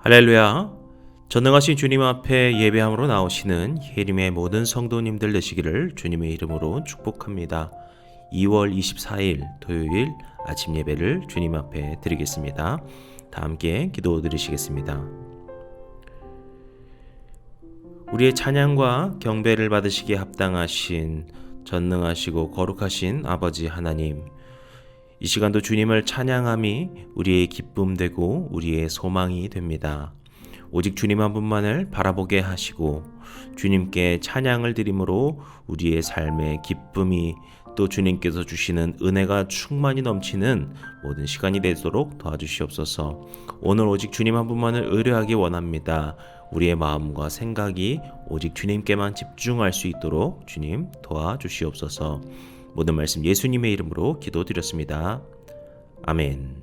할렐루야. 전능하신 주님 앞에 예배함으로 나오시는 예림의 모든 성도님들 되시기를 주님의 이름으로 축복합니다. 2월 24일 토요일 아침 예배를 주님 앞에 드리겠습니다. 다 함께 기도 드리시겠습니다. 우리의 찬양과 경배를 받으시기에 합당하신 전능하시고 거룩하신 아버지 하나님, 이 시간도 주님을 찬양함이 우리의 기쁨 되고 우리의 소망이 됩니다. 오직 주님 한 분만을 바라보게 하시고 주님께 찬양을 드림으로 우리의 삶의 기쁨이 또 주님께서 주시는 은혜가 충만히 넘치는 모든 시간이 되도록 도와주시옵소서. 오늘 오직 주님 한 분만을 의뢰하기 원합니다. 우리의 마음과 생각이 오직 주님께만 집중할 수 있도록 주님 도와주시옵소서. 모든 말씀 예수님의 이름으로 기도드렸습니다. 아멘.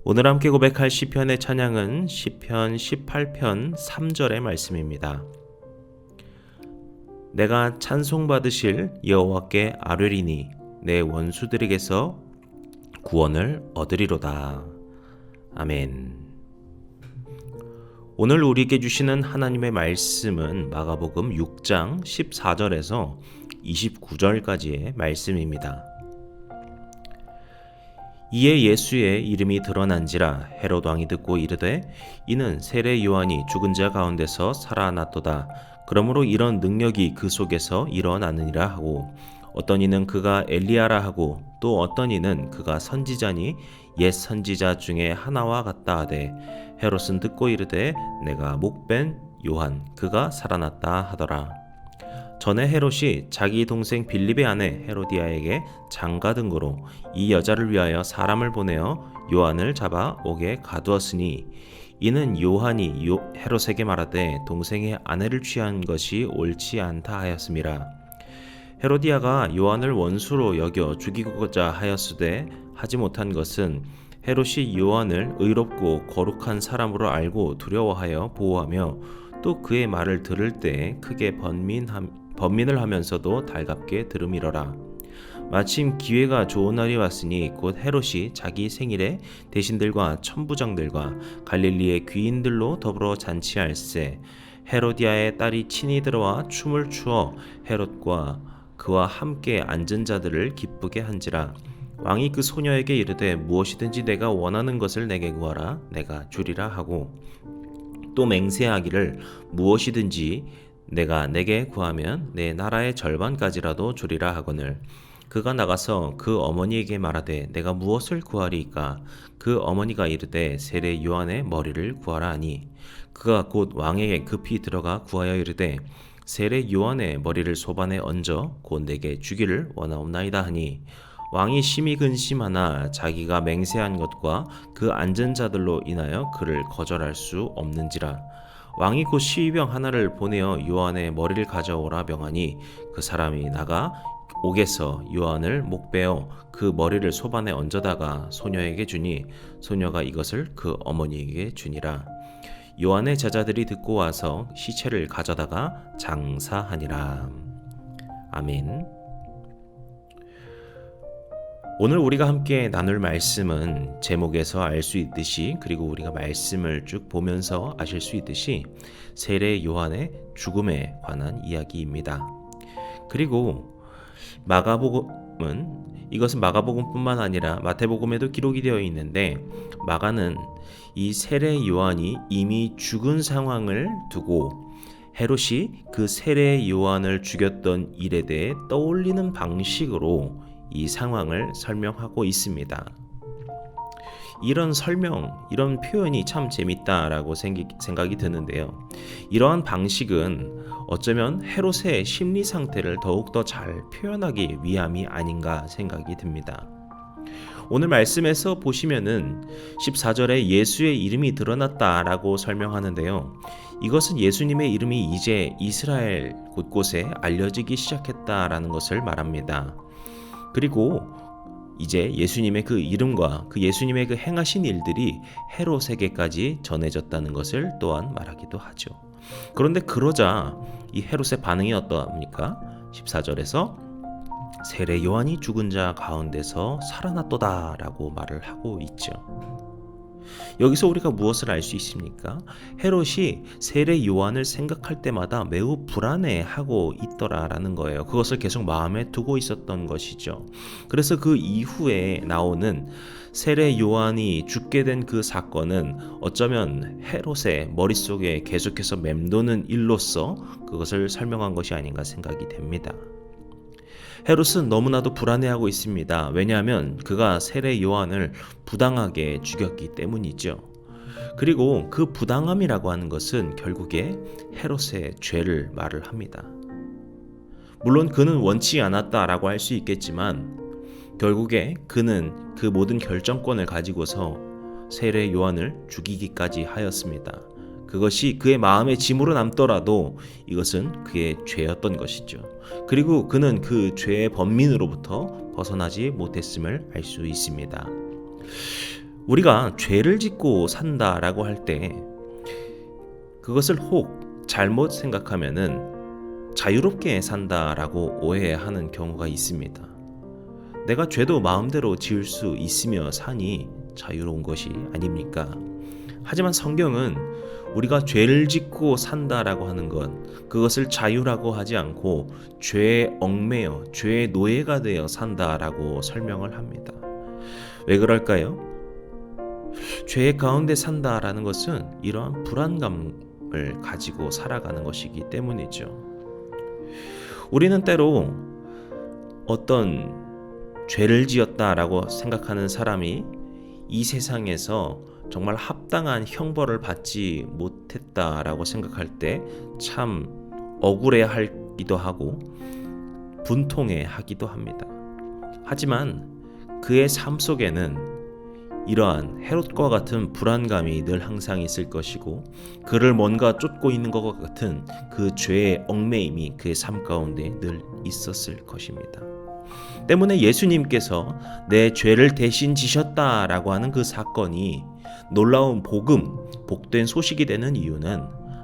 오늘 함께 고백할 시편의 찬양은 시편 18편 3절의 말씀입니다. 내가 찬송받으실 여호와께 아뢰리니 내 원수들에게서 구원을 얻으리로다. 아멘. 오늘 우리에게 주시는 하나님의 말씀은 마가복음 6장 14절에서 29절까지의 말씀입니다. 이에 예수의 이름이 드러난지라 헤롯 왕이 듣고 이르되 이는 세례 요한이 죽은 자 가운데서 살아났도다. 그러므로 이런 능력이 그 속에서 일어나느니라 하고, 어떤 이는 그가 엘리야라 하고 또 어떤 이는 그가 선지자니 옛 선지자 중에 하나와 같다 하되, 헤롯은 듣고 이르되 내가 목벤 요한 그가 살아났다 하더라. 전에 헤롯이 자기 동생 빌립의 아내 헤로디아에게 장가 등거로 이 여자를 위하여 사람을 보내어 요한을 잡아 옥에 가두었으니, 이는 요한이 헤롯에게 말하되 동생의 아내를 취한 것이 옳지 않다 하였음이라. 헤로디아가 요한을 원수로 여겨 죽이고자 하였으되 하지 못한 것은 헤롯이 요한을 의롭고 거룩한 사람으로 알고 두려워하여 보호하며 또 그의 말을 들을 때 크게 번민을 하면서도 달갑게 들음이러라. 마침 기회가 좋은 날이 왔으니 곧 헤롯이 자기 생일에 대신들과 천부장들과 갈릴리의 귀인들로 더불어 잔치할세. 헤로디아의 딸이 친히 들어와 춤을 추어 헤롯과 그와 함께 앉은 자들을 기쁘게 한지라. 왕이 그 소녀에게 이르되 무엇이든지 내가 원하는 것을 내게 구하라 내가 주리라 하고, 또 맹세하기를 무엇이든지 내가 내게 구하면 내 나라의 절반까지라도 주리라 하거늘. 그가 나가서 그 어머니에게 말하되 내가 무엇을 구하리이까? 그 어머니가 이르되 세례 요한의 머리를 구하라 하니, 그가 곧 왕에게 급히 들어가 구하여 이르되 세례 요한의 머리를 소반에 얹어 곧 내게 주기를 원하옵나이다 하니, 왕이 심히 근심하나 자기가 맹세한 것과 그 앉은 자들로 인하여 그를 거절할 수 없는지라. 왕이 곧 시위병 하나를 보내어 요한의 머리를 가져오라 명하니, 그 사람이 나가 옥에서 요한을 목베어 그 머리를 소반에 얹어다가 소녀에게 주니, 소녀가 이것을 그 어머니에게 주니라. 요한의 제자들이 듣고 와서 시체를 가져다가 장사하니라. 아멘. 오늘 우리가 함께 나눌 말씀은 제목에서 알 수 있듯이, 그리고 우리가 말씀을 쭉 보면서 아실 수 있듯이 세례 요한의 죽음에 관한 이야기입니다. 그리고 마가복음은, 이것은 마가복음뿐만 아니라 마태복음에도 기록이 되어 있는데, 마가는 이 세례 요한이 이미 죽은 상황을 두고 헤롯이 그 세례 요한을 죽였던 일에 대해 떠올리는 방식으로 이 상황을 설명하고 있습니다. 이런 이런 표현이 참 재밌다라고 생각이 드는데요. 이러한 방식은 어쩌면 헤롯의 심리 상태를 더욱더 잘 표현하기 위함이 아닌가 생각이 듭니다. 오늘 말씀에서 보시면은 14절에 예수의 이름이 드러났다라고 설명하는데요. 이것은 예수님의 이름이 이제 이스라엘 곳곳에 알려지기 시작했다라는 것을 말합니다. 그리고 이제 예수님의 그 이름과 그 예수님의 그 행하신 일들이 헤롯에게까지 전해졌다는 것을 또한 말하기도 하죠. 그런데 그러자 이 헤롯의 반응이 어떠합니까? 14절에서 세례 요한이 죽은 자 가운데서 살아났도다 라고 말을 하고 있죠. 여기서 우리가 무엇을 알 수 있습니까? 헤롯이 세례 요한을 생각할 때마다 매우 불안해하고 있더라라는 거예요. 그것을 계속 마음에 두고 있었던 것이죠. 그래서 그 이후에 나오는 세례 요한이 죽게 된 그 사건은 어쩌면 헤롯의 머릿속에 계속해서 맴도는 일로서 그것을 설명한 것이 아닌가 생각이 됩니다. 헤롯은 너무나도 불안해하고 있습니다. 왜냐하면 그가 세례 요한을 부당하게 죽였기 때문이죠. 그리고 그 부당함이라고 하는 것은 결국에 헤롯의 죄를 말을 합니다. 물론 그는 원치 않았다라고 할 수 있겠지만 결국에 그는 그 모든 결정권을 가지고서 세례 요한을 죽이기까지 하였습니다. 그것이 그의 마음의 짐으로 남더라도 이것은 그의 죄였던 것이죠. 그리고 그는 그 죄의 번민으로부터 벗어나지 못했음을 알 수 있습니다. 우리가 죄를 짓고 산다라고 할 때 그것을 혹 잘못 생각하면은 자유롭게 산다라고 오해하는 경우가 있습니다. 내가 죄도 마음대로 지을 수 있으며 사니 자유로운 것이 아닙니까? 하지만 성경은 우리가 죄를 짓고 산다라고 하는 건 그것을 자유라고 하지 않고 죄에 얽매여 죄의 노예가 되어 산다라고 설명을 합니다. 왜 그럴까요? 죄 가운데 산다라는 것은 이러한 불안감을 가지고 살아가는 것이기 때문이죠. 우리는 때로 어떤 죄를 지었다라고 생각하는 사람이 이 세상에서 정말 합당한 형벌을 받지 못했다라고 생각할 때 참 억울해하기도 하고 분통해하기도 합니다. 하지만 그의 삶 속에는 이러한 헤롯과 같은 불안감이 늘 항상 있을 것이고 그를 뭔가 쫓고 있는 것과 같은 그 죄의 얽매임이 그의 삶 가운데 늘 있었을 것입니다. 때문에 예수님께서 내 죄를 대신 지셨다라고 하는 그 사건이 놀라운 복된 소식이 되는 이유는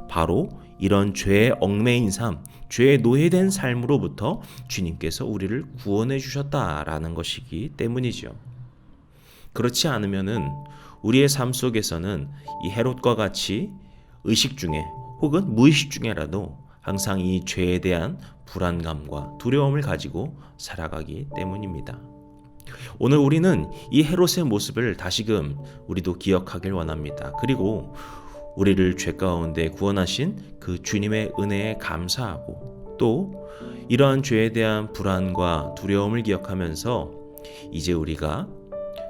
바로 이런 죄의 얽매인 삶, 죄의 노예된 삶으로부터 주님께서 우리를 구원해 주셨다라는 것이기 때문이죠. 그렇지 않으면은 우리의 삶 속에서는 이 헤롯과 같이 의식 중에 혹은 무의식 중에라도 항상 이 죄에 대한 불안감과 두려움을 가지고 살아가기 때문입니다. 오늘 우리는 이 헤롯의 모습을 다시금 우리도 기억하길 원합니다. 그리고 우리를 죄 가운데 구원하신 그 주님의 은혜에 감사하고 또 이러한 죄에 대한 불안과 두려움을 기억하면서 이제 우리가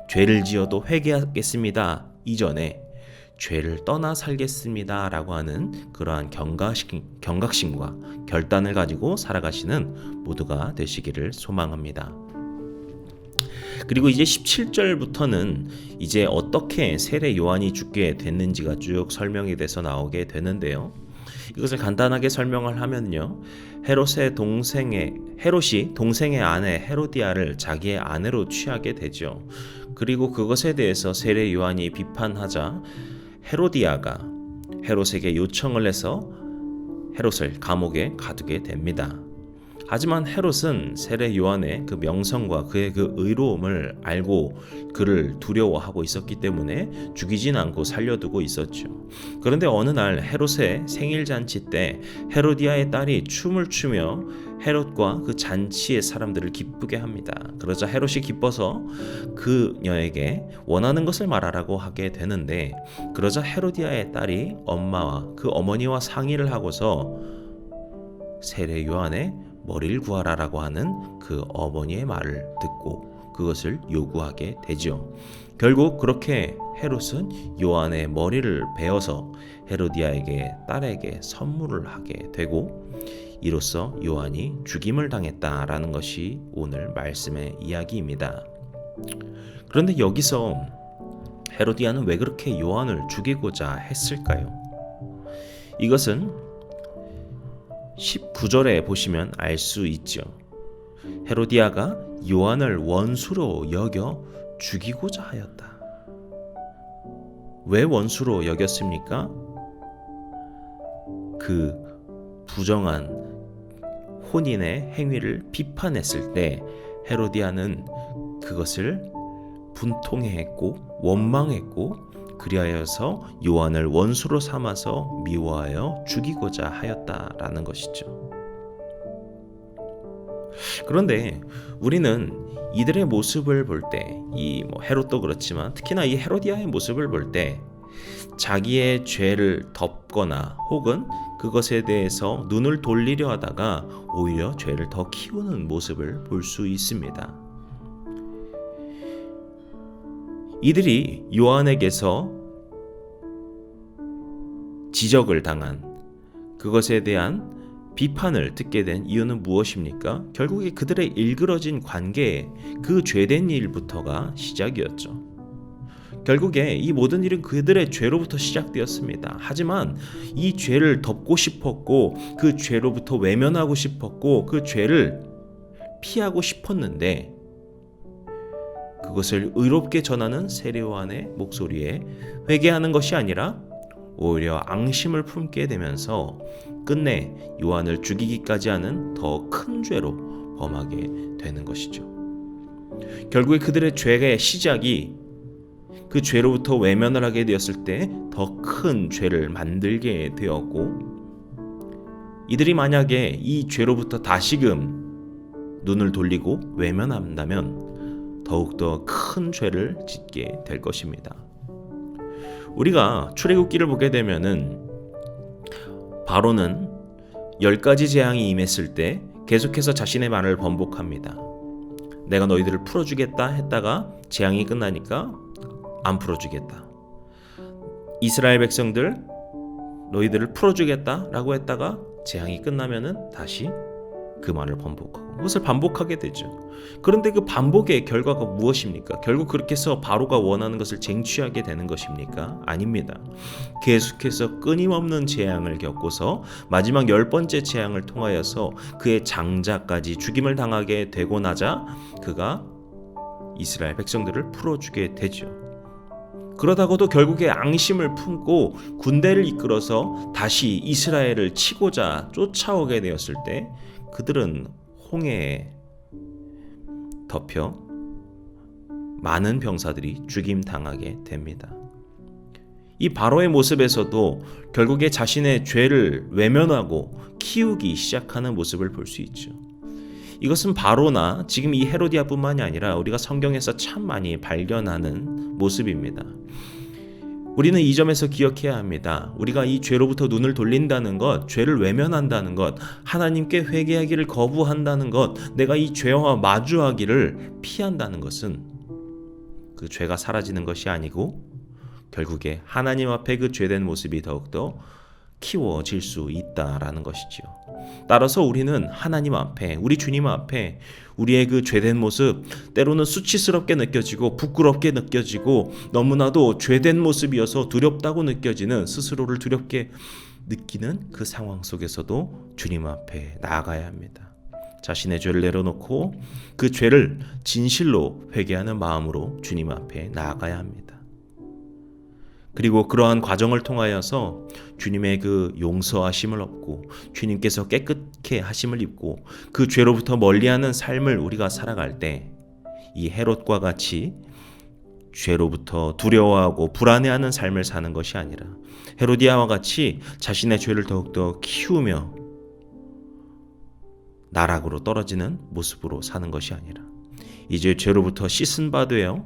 죄를 지어도 회개하겠습니다 이전에 죄를 떠나 살겠습니다 라고 하는 그러한 경각심과 결단을 가지고 살아가시는 모두가 되시기를 소망합니다. 그리고 이제 17절부터는 이제 어떻게 세례 요한이 죽게 됐는지가 쭉 설명이 돼서 나오게 되는데요. 이것을 간단하게 설명을 하면요. 헤롯이 동생의 아내 헤로디아를 자기의 아내로 취하게 되죠. 그리고 그것에 대해서 세례 요한이 비판하자 헤로디아가 헤롯에게 요청을 해서 헤롯을 감옥에 가두게 됩니다. 하지만 헤롯은 세례 요한의 그 명성과 그의 그 의로움을 알고 그를 두려워하고 있었기 때문에 죽이진 않고 살려두고 있었죠. 그런데 어느 날 헤롯의 생일 잔치 때 헤로디아의 딸이 춤을 추며 헤롯과 그 잔치의 사람들을 기쁘게 합니다. 그러자 헤롯이 기뻐서 그녀에게 원하는 것을 말하라고 하게 되는데 그러자 헤로디아의 딸이 엄마와 그 어머니와 상의를 하고서 세례 요한의 머리를 구하라라고 하는 그 어머니의 말을 듣고 그것을 요구하게 되죠. 결국 그렇게 헤롯은 요한의 머리를 베어서 헤로디아에게 딸에게 선물을 하게 되고 이로써 요한이 죽임을 당했다라는 것이 오늘 말씀의 이야기입니다. 그런데 여기서 헤로디아는 왜 그렇게 요한을 죽이고자 했을까요? 이것은 19절에 보시면 알 수 있죠. 헤로디아가 요한을 원수로 여겨 죽이고자 하였다. 왜 원수로 여겼습니까? 그 부정한 혼인의 행위를 비판했을 때 헤로디아는 그것을 분통해했고 원망했고 그리하여서 요한을 원수로 삼아서 미워하여 죽이고자 하였다라는 것이죠. 그런데 우리는 이들의 모습을 볼 때, 이 헤롯도 그렇지만 특히나 이 헤로디아의 모습을 볼 때 자기의 죄를 덮거나 혹은 그것에 대해서 눈을 돌리려 하다가 오히려 죄를 더 키우는 모습을 볼 수 있습니다. 이들이 요한에게서 지적을 당한 그것에 대한 비판을 듣게 된 이유는 무엇입니까? 결국에 그들의 일그러진 관계에 그 죄된 일부터가 시작이었죠. 결국에 이 모든 일은 그들의 죄로부터 시작되었습니다. 하지만 이 죄를 덮고 싶었고 그 죄로부터 외면하고 싶었고 그 죄를 피하고 싶었는데 그것을 의롭게 전하는 세례요한의 목소리에 회개하는 것이 아니라 오히려 앙심을 품게 되면서 끝내 요한을 죽이기까지 하는 더 큰 죄로 범하게 되는 것이죠. 결국에 그들의 죄의 시작이 그 죄로부터 외면을 하게 되었을 때 더 큰 죄를 만들게 되었고, 이들이 만약에 이 죄로부터 다시금 눈을 돌리고 외면한다면 더욱더 큰 죄를 짓게 될 것입니다. 우리가 출애굽기를 보게 되면은 바로는 10가지 재앙이 임했을 때 계속해서 자신의 말을 번복합니다. 내가 너희들을 풀어주겠다 했다가 재앙이 끝나니까 안 풀어주겠다. 이스라엘 백성들 너희들을 풀어주겠다라고 했다가 재앙이 끝나면은 다시 그 말을 번복하고 그것을 반복하게 되죠. 그런데 그 반복의 결과가 무엇입니까? 결국 그렇게 해서 바로가 원하는 것을 쟁취하게 되는 것입니까? 아닙니다. 계속해서 끊임없는 재앙을 겪고서 마지막 10번째 재앙을 통하여서 그의 장자까지 죽임을 당하게 되고 나자 그가 이스라엘 백성들을 풀어주게 되죠. 그러다가도 결국에 앙심을 품고 군대를 이끌어서 다시 이스라엘을 치고자 쫓아오게 되었을 때 그들은 홍해에 덮여 많은 병사들이 죽임당하게 됩니다. 이 바로의 모습에서도 결국에 자신의 죄를 외면하고 키우기 시작하는 모습을 볼 수 있죠. 이것은 바로나 지금 이 헤로디아뿐만이 아니라 우리가 성경에서 참 많이 발견하는 모습입니다. 우리는 이 점에서 기억해야 합니다. 우리가 이 죄로부터 눈을 돌린다는 것, 죄를 외면한다는 것, 하나님께 회개하기를 거부한다는 것, 내가 이 죄와 마주하기를 피한다는 것은 그 죄가 사라지는 것이 아니고 결국에 하나님 앞에 그 죄된 모습이 더욱더 키워질 수 있다라는 것이지요. 따라서 우리는 하나님 앞에, 우리 주님 앞에 우리의 그 죄된 모습, 때로는 수치스럽게 느껴지고 부끄럽게 느껴지고 너무나도 죄된 모습이어서 두렵다고 느껴지는, 스스로를 두렵게 느끼는 그 상황 속에서도 주님 앞에 나아가야 합니다. 자신의 죄를 내려놓고 그 죄를 진실로 회개하는 마음으로 주님 앞에 나아가야 합니다. 그리고 그러한 과정을 통하여서 주님의 그 용서하심을 얻고 주님께서 깨끗게 하심을 입고 그 죄로부터 멀리하는 삶을 우리가 살아갈 때 이 헤롯과 같이 죄로부터 두려워하고 불안해하는 삶을 사는 것이 아니라 헤로디아와 같이 자신의 죄를 더욱더 키우며 나락으로 떨어지는 모습으로 사는 것이 아니라 이제 죄로부터 씻은 바 되어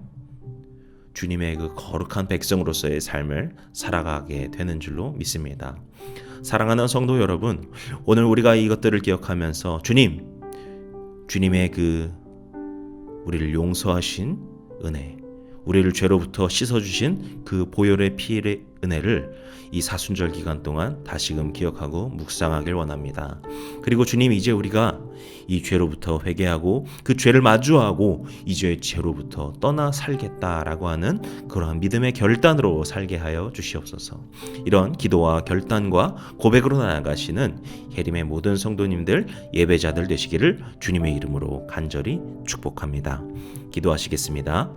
주님의 그 거룩한 백성으로서의 삶을 살아가게 되는 줄로 믿습니다. 사랑하는 성도 여러분, 오늘 우리가 이것들을 기억하면서 주님의 그 우리를 용서하신 은혜, 우리를 죄로부터 씻어주신 그 보혈의 피의 은혜를 이 사순절 기간 동안 다시금 기억하고 묵상하길 원합니다. 그리고 주님, 이제 우리가 이 죄로부터 회개하고 그 죄를 마주하고 이제 죄로부터 떠나 살겠다라고 하는 그러한 믿음의 결단으로 살게 하여 주시옵소서. 이런 기도와 결단과 고백으로 나아가시는 예림의 모든 성도님들, 예배자들 되시기를 주님의 이름으로 간절히 축복합니다. 기도하시겠습니다.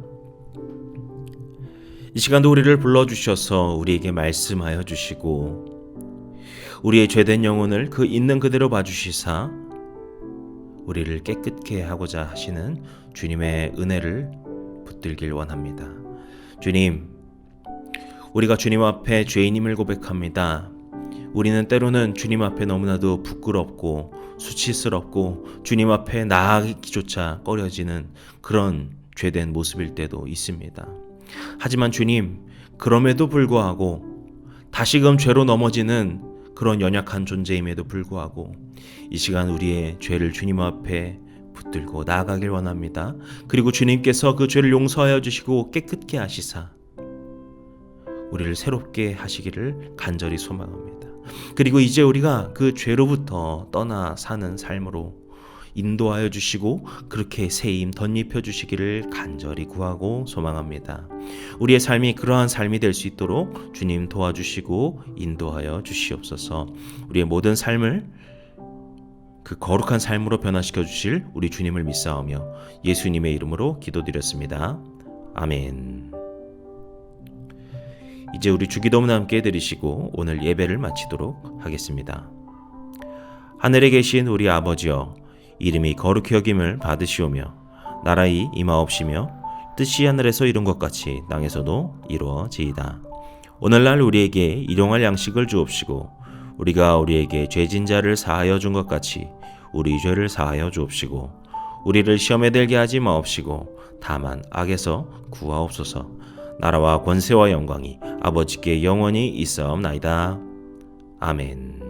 이 시간도 우리를 불러주셔서 우리에게 말씀하여 주시고 우리의 죄된 영혼을 그 있는 그대로 봐주시사 우리를 깨끗게 하고자 하시는 주님의 은혜를 붙들길 원합니다. 주님, 우리가 주님 앞에 죄인임을 고백합니다. 우리는 때로는 주님 앞에 너무나도 부끄럽고 수치스럽고 주님 앞에 나아가기조차 꺼려지는 그런 죄된 모습일 때도 있습니다. 하지만 주님, 그럼에도 불구하고 다시금 죄로 넘어지는 그런 연약한 존재임에도 불구하고 이 시간 우리의 죄를 주님 앞에 붙들고 나아가길 원합니다. 그리고 주님께서 그 죄를 용서하여 주시고 깨끗게 하시사 우리를 새롭게 하시기를 간절히 소망합니다. 그리고 이제 우리가 그 죄로부터 떠나 사는 삶으로 인도하여 주시고 그렇게 새 힘 덧입혀 주시기를 간절히 구하고 소망합니다. 우리의 삶이 그러한 삶이 될 수 있도록 주님 도와주시고 인도하여 주시옵소서. 우리의 모든 삶을 그 거룩한 삶으로 변화시켜 주실 우리 주님을 믿사오며 예수님의 이름으로 기도드렸습니다. 아멘. 이제 우리 주기도문 함께 드리시고 오늘 예배를 마치도록 하겠습니다. 하늘에 계신 우리 아버지여, 이름이 거룩히 여김을 받으시오며 나라의 임하옵시며 뜻이 하늘에서 이룬 것 같이 땅에서도 이루어지이다. 오늘날 우리에게 일용할 양식을 주옵시고 우리가 우리에게 죄진 자를 사하여 준 것 같이 우리 죄를 사하여 주옵시고 우리를 시험에 들게 하지 마옵시고 다만 악에서 구하옵소서. 나라와 권세와 영광이 아버지께 영원히 있사옵나이다. 아멘.